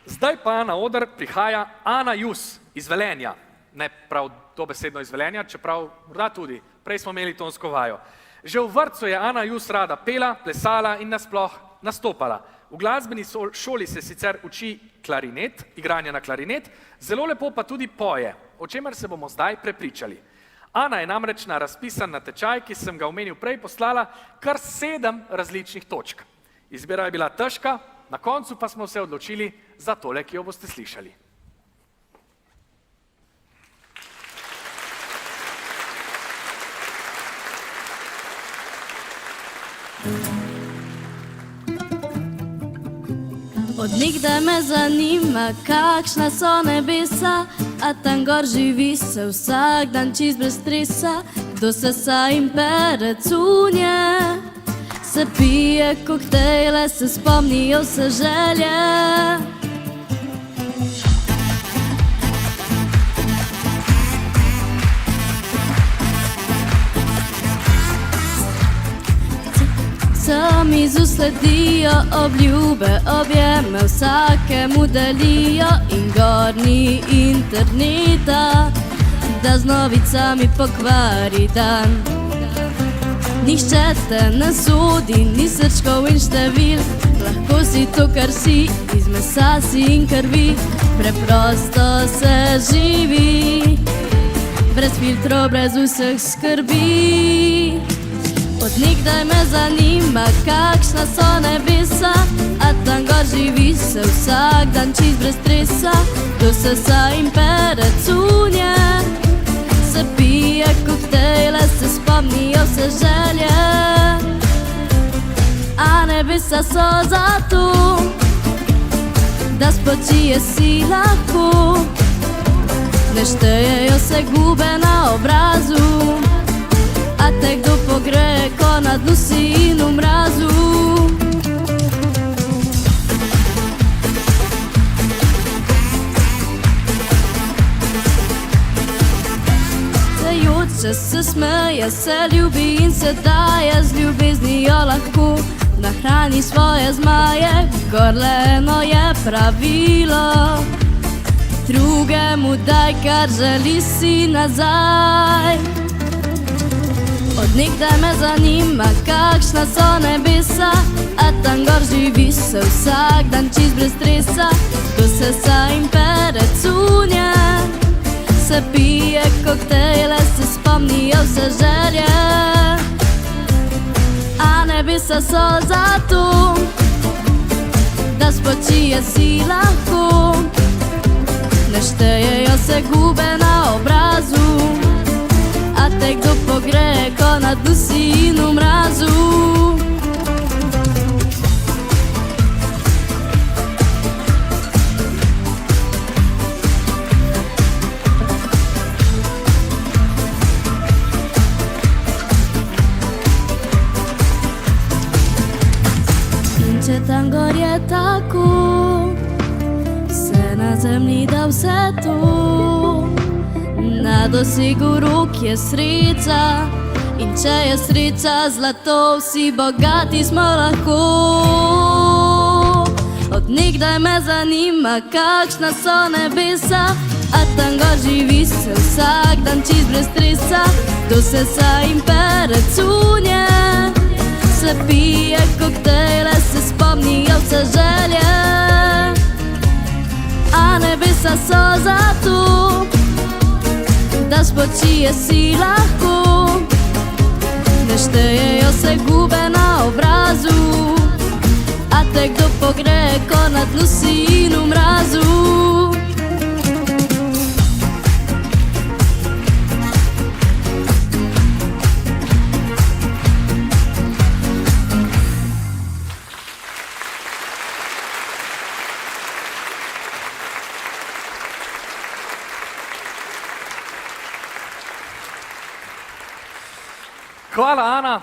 Zdaj pa na oder prihaja Ana Jus iz Velenja. Ne prav dobesedno iz Velenja, čeprav morda tudi. Prej smo imeli tonsko vajo. Že v vrtcu je Ana Jus rada pela, plesala in nasploh nastopala. V glasbeni šoli se sicer uči klarinet, igranje na klarinet, zelo lepo pa tudi poje, o čemer se bomo zdaj prepričali. Ana je namreč na razpisan natečaj, ki sem ga omenil prej, poslala kar 7 različnih točk. Izbira je bila težka, na koncu pa smo se odločili za tole, ki jo boste slišali. Od nikdaj me zanima, kakšna so nebesa, a tam gor živi se vsak dan čist brez stresa. Kdo sesa in pere cunje, se pije koktejle, se spomnijo se želje. Sami sledijo obljube, objeme vsakemu delijo in gor ni interneta, da z novicami pokvari dan. Nihče te ne sodi, ni srčkov in števil, lahko si to, kar si, iz mesa si in krvi. Preprosto se živi, brez filtrov, brez vseh skrbi. Od nikdaj me zanima, kakšna so nebesa, a tam gor živi se vsak dan čist brez stresa. Kdo sesa in pere cunje, se pije koktejle, se spomnijo se želje. A nebesa so zato, da spočije si lahko, ne štejejo se gube na obrazu, a te kdo pogreje, ko na dnu si in v mrazu. Sejoče se smeje, se ljubi in se daje, z ljubeznijo lahko nahrani svoje zmaje. Gorle eno je pravilo, drugemu daj, kar želi si nazaj. Od nikdaj me zanima, kakšna so nebesa, a tam gor živi se vsak dan čist brez stresa. Kdo sesa in pere cunje, se pije koktejle, se spomnijo se želje. A nebesa so zato, da spočije si lahko, ne štejejo se gube na obrazu, a te kdo pogreje, ko na dnu si in v mrazu. In če tam gor je tako, se na zemlji da vse to, na dosegu rok je sreča, in če je sreča zlato, vsi bogati smo lahko. Od nikdaj me zanima, kakšna so nebesa, a tam gor živi se vsak dan čist brez stresa. Kdo sesa in pere cunje, se pije koktejle, se spomnijo vse želje. A nebesa so zato, da spočije si lahko, ne štejejo se gube na obrazu, a te kdo pogreje, ko na dnu si in v mrazu. Hvala, Ana.